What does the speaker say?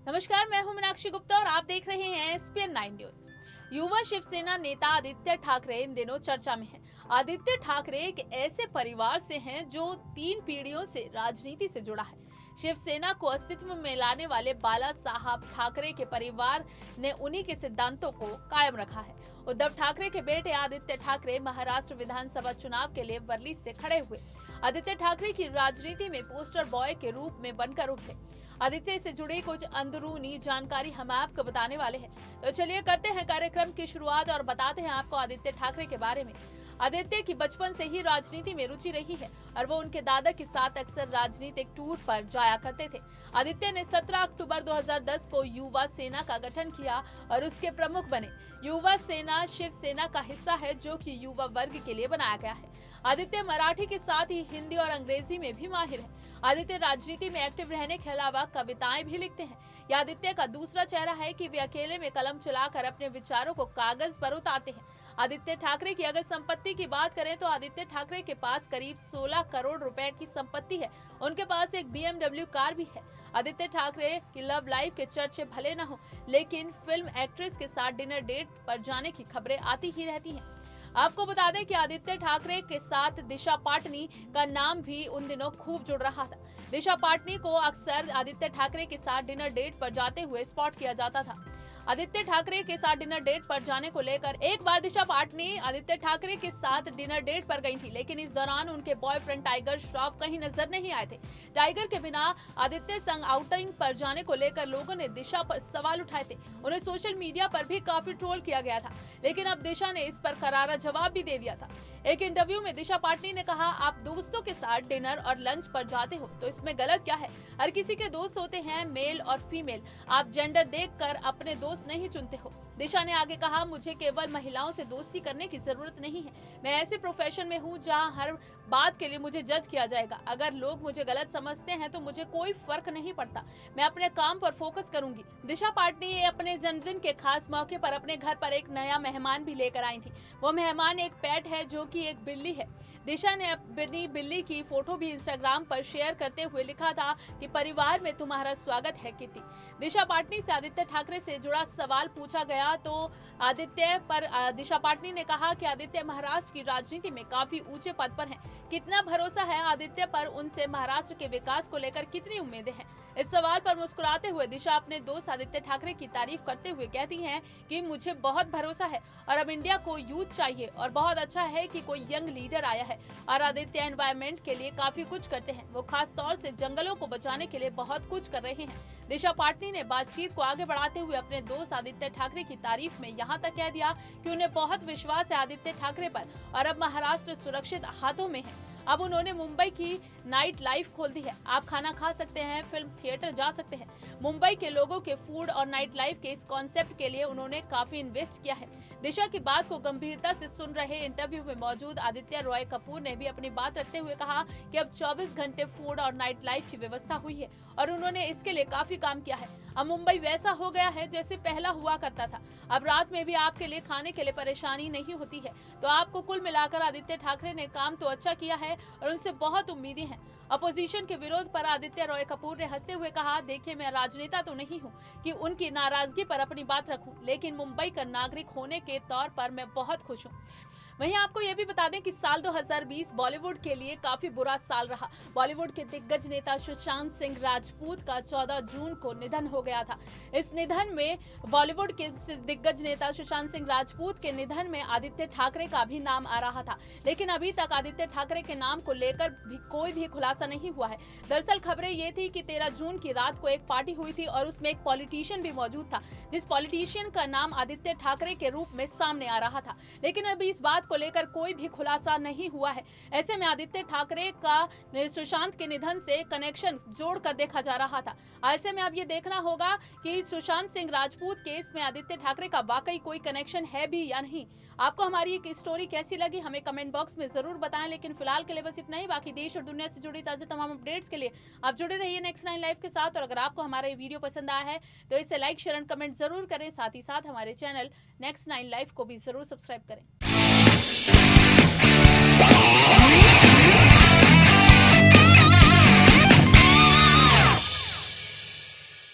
नमस्कार, मैं हूं मीनाक्षी गुप्ता और आप देख रहे हैं एसपीएन 9 न्यूज। युवा शिवसेना नेता आदित्य ठाकरे इन दिनों चर्चा में हैं। आदित्य ठाकरे एक ऐसे परिवार से हैं जो 3 पीढ़ियों से राजनीति से जुड़ा है। शिवसेना को अस्तित्व में लाने वाले बाला साहब ठाकरे के परिवार ने उन्हीं के सिद्धांतों को कायम रखा है। उद्धव ठाकरे के बेटे आदित्य ठाकरे महाराष्ट्र विधानसभा चुनाव के लिए वर्ली से खड़े हुए। आदित्य ठाकरे की राजनीति में पोस्टर बॉय के रूप में बनकर उभरे। आदित्य से जुड़ी कुछ अंदरूनी जानकारी हम आपको बताने वाले हैं। तो चलिए करते हैं कार्यक्रम की शुरुआत और बताते हैं आपको आदित्य ठाकरे के बारे में। आदित्य की बचपन से ही राजनीति में रुचि रही है और वो उनके दादा के साथ अक्सर राजनीतिक टूर पर जाया करते थे। आदित्य ने 17 अक्टूबर 2010 को युवा सेना का गठन किया और उसके प्रमुख बने। युवा सेना शिवसेना का हिस्सा है जो कि युवा वर्ग के लिए बनाया गया है। आदित्य मराठी के साथ ही हिंदी और अंग्रेजी में भी माहिर है। आदित्य राजनीति में एक्टिव रहने के अलावा कविताएं भी लिखते हैं। यह आदित्य का दूसरा चेहरा है कि वे अकेले में कलम चलाकर अपने विचारों को कागज पर उतारते हैं। आदित्य ठाकरे की अगर संपत्ति की बात करें तो आदित्य ठाकरे के पास करीब 16 करोड़ रुपए की संपत्ति है। उनके पास एक BMW कार भी है। आदित्य ठाकरे की लव लाइफ के चर्चे भले न हो, लेकिन फिल्म एक्ट्रेस के साथ डिनर डेट पर जाने की खबरें आती ही रहती हैं। आपको बता दें कि आदित्य ठाकरे के साथ दिशा पाटनी का नाम भी उन दिनों खूब जुड़ रहा था। दिशा पाटनी को अक्सर आदित्य ठाकरे के साथ डिनर डेट पर जाते हुए स्पॉट किया जाता था। आदित्य ठाकरे के साथ डिनर डेट पर जाने को लेकर एक बार दिशा पाटनी आदित्य ठाकरे के साथ डिनर डेट पर गई थी, लेकिन इस दौरान उनके बॉयफ्रेंड टाइगर श्रॉफ कहीं नजर नहीं आए थे। टाइगर के बिना आदित्य संग आउटिंग पर जाने को लेकर लोगों ने दिशा पर सवाल उठाए थे। उन्हें सोशल मीडिया पर भी काफी ट्रोल किया गया था, लेकिन अब दिशा ने इस पर करारा जवाब भी दे दिया था। एक इंटरव्यू में दिशा पाटनी ने कहा, आप दोस्तों के साथ डिनर और लंच पर जाते हो तो इसमें गलत क्या है? हर किसी के दोस्त होते हैं, मेल और फीमेल। आप जेंडर देखकर अपने दोस्त नहीं चुनते हो। दिशा ने आगे कहा, मुझे केवल महिलाओं से दोस्ती करने की जरूरत नहीं है। मैं ऐसे प्रोफेशन में हूँ जहाँ हर बात के लिए मुझे जज किया जाएगा। अगर लोग मुझे गलत समझते हैं तो मुझे कोई फर्क नहीं पड़ता। मैं अपने काम पर फोकस करूंगी। दिशा पाटनी अपने जन्मदिन के खास मौके पर अपने घर पर एक नया मेहमान भी लेकर आई थी। वो मेहमान एक पेट है जो कि एक बिल्ली है। दिशा ने अपनी बिल्ली की फोटो भी इंस्टाग्राम पर शेयर करते हुए लिखा था कि परिवार में तुम्हारा स्वागत है किटी। दिशा पाटनी से आदित्य ठाकरे से जुड़ा सवाल पूछा गया तो दिशा पाटनी ने कहा कि आदित्य महाराष्ट्र की राजनीति में काफी ऊंचे पद पर हैं। कितना भरोसा है आदित्य पर? उनसे महाराष्ट्र के विकास को लेकर कितनी उम्मीदें हैं? इस सवाल पर मुस्कुराते हुए दिशा अपने दोस्त आदित्य ठाकरे की तारीफ करते हुए कहती हैं कि मुझे बहुत भरोसा है और अब इंडिया को यूथ चाहिए और बहुत अच्छा है कि कोई यंग लीडर आया है और आदित्य एनवायरमेंट के लिए काफी कुछ करते हैं। वो खास तौर से जंगलों को बचाने के लिए बहुत कुछ कर रहे हैं। दिशा पाटनी ने बातचीत को आगे बढ़ाते हुए अपने दोस्त आदित्य ठाकरे की तारीफ में यहाँ तक कह दिया कि उन्हें बहुत विश्वास है आदित्य ठाकरे पर और अब महाराष्ट्र सुरक्षित हाथों में है। अब उन्होंने मुंबई की नाइट लाइफ खोल दी है। आप खाना खा सकते हैं, फिल्म थिएटर जा सकते हैं। मुंबई के लोगों के फूड और नाइट लाइफ के इस कॉन्सेप्ट के लिए उन्होंने काफी इन्वेस्ट किया है। दिशा की बात को गंभीरता से सुन रहे इंटरव्यू में मौजूद आदित्य रॉय कपूर ने भी अपनी बात रखते हुए कहा कि अब 24 घंटे फूड और नाइट लाइफ की व्यवस्था हुई है और उन्होंने इसके लिए काफी काम किया है। अब मुंबई वैसा हो गया है जैसे पहला हुआ करता था। अब रात में भी आपके लिए खाने के लिए परेशानी नहीं होती है। तो आपको कुल मिलाकर आदित्य ठाकरे ने काम तो अच्छा किया है और उनसे बहुत उम्मीदें हैं। अपोजिशन के विरोध पर आदित्य रॉय कपूर ने हंसते हुए कहा, देखिए मैं राजनेता तो नहीं हूँ कि उनकी नाराजगी पर अपनी बात रखूं, लेकिन मुंबई का नागरिक होने के तौर पर मैं बहुत खुश हूँ। वहीं आपको ये भी बता दें कि साल 2020 बॉलीवुड के लिए काफी बुरा साल रहा। बॉलीवुड के दिग्गज नेता सुशांत सिंह राजपूत का 14 जून को निधन हो गया था। इस निधन में बॉलीवुड के दिग्गज नेता सुशांत सिंह राजपूत के निधन में आदित्य ठाकरे का भी नाम आ रहा था, लेकिन अभी तक आदित्य ठाकरे के नाम को लेकर भी कोई भी खुलासा नहीं हुआ है। दरअसल खबरें ये थी कि 13 जून की रात को एक पार्टी हुई थी और उसमें एक पॉलिटिशियन भी मौजूद था, जिस पॉलिटिशियन का नाम आदित्य ठाकरे के रूप में सामने आ रहा था, लेकिन अभी इस बात को लेकर कोई भी खुलासा नहीं हुआ है। ऐसे में आदित्य ठाकरे का सुशांत के निधन से कनेक्शन जोड़कर देखा जा रहा था। ऐसे में अब ये देखना होगा कि सुशांत सिंह राजपूत केस में आदित्य ठाकरे का वाकई कोई कनेक्शन है भी या नहीं। आपको हमारी एक स्टोरी कैसी लगी हमें कमेंट बॉक्स में जरूर बताएं, लेकिन फिलहाल के लिए बस इतना ही। बाकी देश और दुनिया से जुड़ी ताज़ा तमाम अपडेट्स के लिए आप जुड़े रहिए नेक्स्ट 9 लाइव के साथ। और अगर आपको हमारा ये वीडियो पसंद आया है तो इसे लाइक, शेयर एंड कमेंट जरूर करें। साथ ही साथ हमारे चैनल नेक्स्ट 9 लाइव को भी जरूर सब्सक्राइब करें।